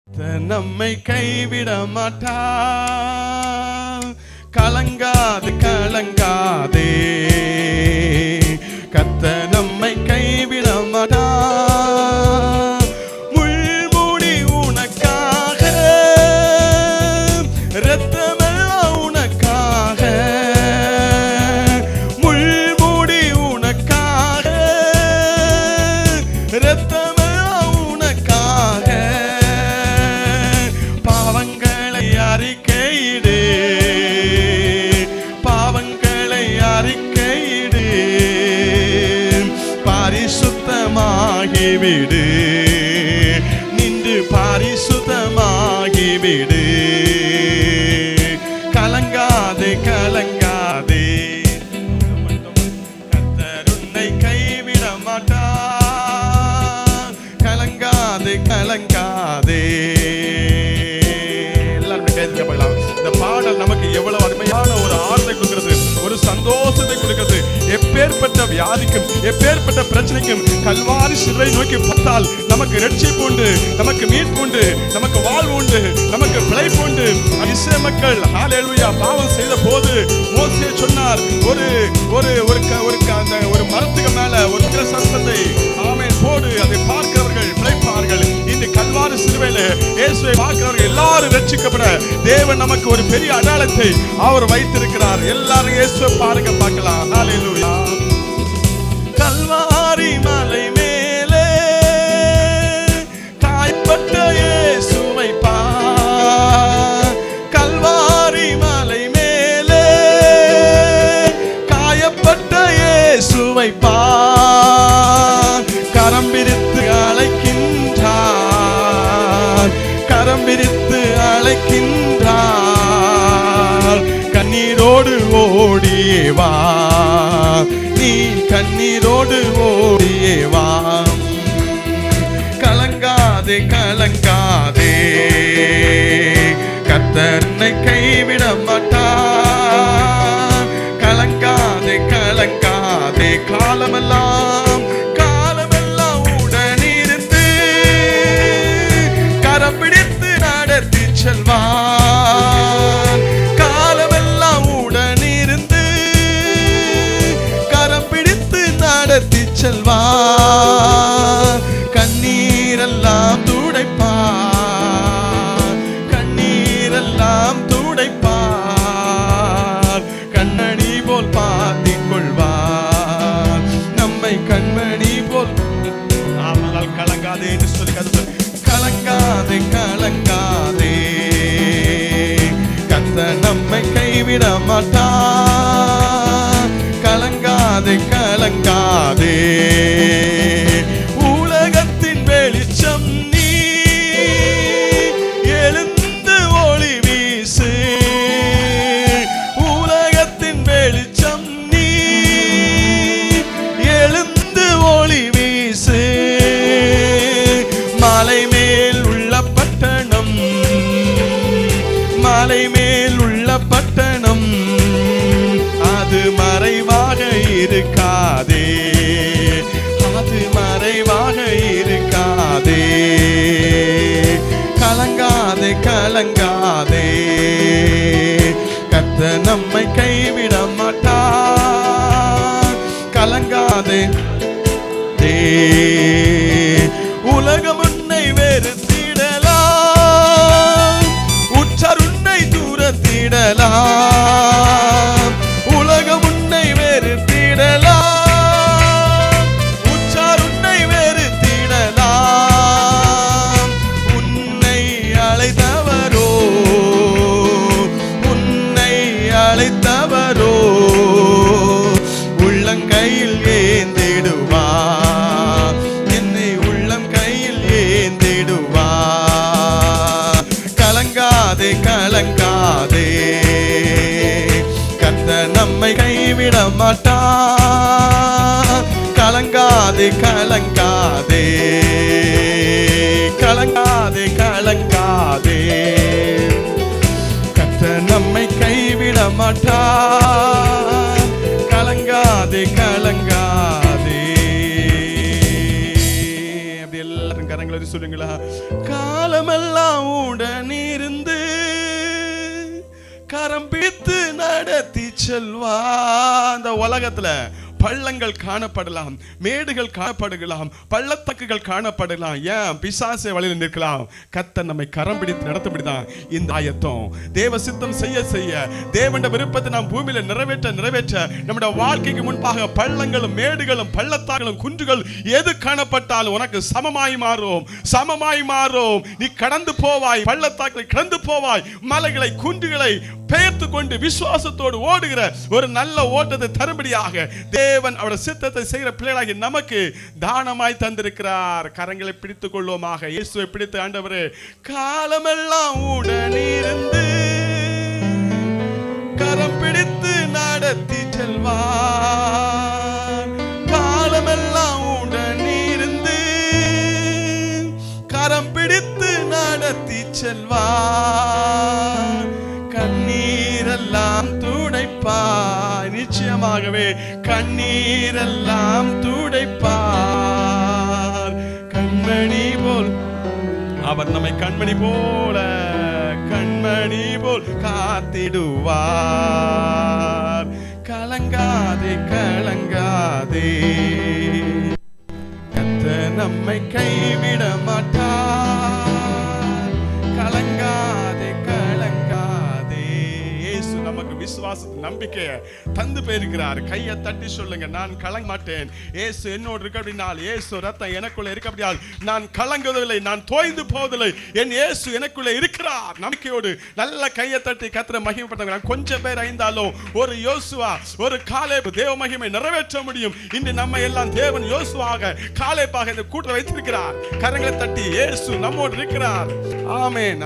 நம்மை கைவிட மாட்டார். கலங்காது கலங்காதே, கர்த்தர் நம்மை கைவிட மாட்டார். முள்முடி உனக்காக, இரத்தமெல்லாம் உனக்காக, முள்முடி உனக்காக, இரத்தமெல்லாம் உனக்காக. பாவங்களை அறிக்கையிடு, பாவங்களை அறிக்கையிடு, பரிசுத்தமாகிவிடு, நின்று பரிசுத்தமாகிவிடு. கலங்காதே கலங்காதே, கர்த்தர் உன்னை கைவிட மாட்டார். கலங்காதே கலங்காதே. இந்த பாடல் நமக்கு எவ்வளவு அருமையான ஒரு ஆறுதலை கொடுக்கிறது, ஒரு சந்தோஷத்தை கொடுக்கிறது. எப்பேற்பட்ட வியாதிக்கும் எப்பேற்பட்ட பிரச்சனைக்கும் கல்வாரி சிலுவை நோக்கி பார்த்தால் நமக்கு ரட்சிப்பு உண்டு, நமக்கு மீட்பு உண்டு, நமக்கு வாழ்வு உண்டு, நமக்கு பிழைப்பு உண்டு. இஸ்ரவேல் மக்கள் ஹல்லேலூயா பாவம் செய்த போது மோசே சொன்னார், ஒரு ஒரு ஒரு மரத்துக்கு மேல ஒரு சர்ப்பத்தை ஆமென் போடு, அதை பார்க்கிறவர்கள் பிழைப்பார்கள். இந்த கல்வாரி சிலுவையில இயேசுவை பார்க்கிறவர்கள் எல்லாரும் ரட்சிக்கப்பட தேவன் நமக்கு ஒரு பெரிய அடையாளத்தை அவர் வைத்திருக்கிறார். எல்லாரும் இயேசுவை பாருங்க, பார்க்கலாம். ஹல்லேலூயா. கல்வாரி மலை மேலே காயப்பட்ட இயேசுவை பார். கல்வாரி மலை மேலே காயப்பட்ட இயேசுவை பார். கரம் பிரித்து அழைக்கின்றார், கரம் பிரித்து அழைக்கின்றார். கண்ணீரோடு ஓடியே வா, நீ கண்ணீரோடு ஓடியே வா. கலங்காதே கலங்காதே, கர்த்தர் உன்னை கைவிட மாட்டார். கலங்காதே கலங்காதே, காலமெல்லாம் காலமெல்லாம் உடனிருந்து கரம் பிடித்து நடத்தி செல்வார். காலமெல்லாம் உடனிருந்து கரம் பிடித்து நடத்தி செல்வார். கண்ணீரெல்லாம் துடைப்பார், கண்ணீரெல்லாம் துடைப்பார். கண்ணணி போல் பார்த்திக் கொள்வார், நம்மை கண்மணி போல். ஆனால் கலங்காதே என்று சொல்லி கலங்காதே கலங்காதே, கர்த்தர் நம்மை கைவிட மாட்டார். கலங்காதே கலங்காதே. உலகத்தின் வெளிச்சம் நீ, எழுந்து ஒளி வீசு. உலகத்தின் வெளிச்சம் நீ, எழுந்து ஒளி வீசு. மலை மேல் உள்ள பட்டணம், மலை மேல் உள்ள பட்டணம், அது மறைவாக இருக்காதே, அது மறைவாக இருக்காதே. கலங்காதே கலங்காதே, கர்த்தர் நம்மை கைவிட மாட்டார். கலங்காதே. உலகம் உன்னை வெறுத்திடலாம், உற்றார் உன்னை தூரத்திடலாம். உலகம் உன்னை வெறுத்திடலாம், உற்றார் உன்னை வெறுத்திடலாம். உன்னை அழைத்தவரோ, உன்னை அழைத்தவரோ உள்ளங்கையில் ஏந்திடுவார், என்னை உள்ளம் கையில் ஏந்திடுவார். கலங்காதே கலங்காதே, கர்த்தர் நம்மை கைவிட மாட்டார். கலங்காதே கலங்காதே, கலங்காதே கலங்காதே, கர்த்தர் நம்மை கைவிட மாட்டார். கலங்காதே கலங்காதே. அப்படி எல்லாரும் கரங்களை சொல்லுங்களா. காலம் காலமெல்லாம் உடனிருந்து கரம் பிடித்து நடத்தி செல்வா. அந்த உலகத்துல பள்ளங்கள் காணப்படலாம், மேடுகள் காணப்படலாம், பள்ளத்தாக்குகள் காணப்படலாம். ஏன் பிசாசை வழியில் நிற்கலாம். கர்த்தர் நம்மை கரம் பிடித்து நடத்தப்படிதான் இந்த ஆயத்தம். தேவ சித்தம் செய்ய செய்ய தேவனுடைய விருப்பத்தை நாம் பூமியில நிறைவேற்ற நம்முடைய வாழ்க்கைக்கு முன்பாக பள்ளங்களும் மேடுகளும் பள்ளத்தாக்குகளும் குன்றுகள் எது காணப்பட்டாலும் உனக்கு சமமாய் மாறும். நீ கடந்து போவாய், பள்ளத்தாக்களை கடந்து போவாய், மலைகளை குன்றுகளை பெயர்த்து கொண்டு விசுவாசத்தோடு ஓடுகிற ஒரு நல்ல ஓட்டத்தை தரும்படியாக தேவன் அவருடைய சித்தத்தை செய்கிற பிள்ளைகளாகி நமக்கு தானமாய் தந்திருக்கிறார். கரங்களை பிடித்துக் கொள்வோமாக. இயேசுவை பிடித்து ஆண்டவரே, காலமெல்லாம் உடனிருந்து கரம் பிடித்து நடத்தி செல்வார். காலமெல்லாம் உடனிருந்து கரம் பிடித்து நடத்தி செல்வார். கண்ணீரெல்லாம் துடைப்பார். நிச்சயமாகவே கண்ணீரெல்லாம் துடைப்பார். கண்மணி போல் அவர் நம்மை கண்மணி போல காத்திடுவார். கலங்காதே கர்த்தர் நம்மை கைவிட மாட்டார். கலங்காதே இயேசு நமக்கு விசுவாசத்து நம்பிக்கையை தந்து போயிருக்கிறார். கையை தட்டி சொல்லுங்க, நான் கலங்க மாட்டேன். இயேசு என்னோடு இருக்க அப்படினால், இயேசு ரத்தம் எனக்குள்ள இருக்க அப்படினால் நான் கலங்குவதில்லை, நான் தோய்ந்து போவதில்லை. என் இயேசு எனக்குள்ள இருக்கிறார். நம்பிக்கையோடு நல்ல கையை தட்டி கர்த்தரை மகிமைப்படுத்துகிறார். கொஞ்சம் பேர் ஐந்தாலும் ஒரு யோசுவா ஒரு காலேப் தேவ மகிமை நிறைவேற்ற முடியும். இன்று நம்ம எல்லாம் தேவன் யோசுவாக காலேப்பாக இந்த கூட்டத்தை வைத்திருக்கிறார். கரங்களை தட்டி இயேசு நம்மோடு இருக்கிறார். ஆமென்.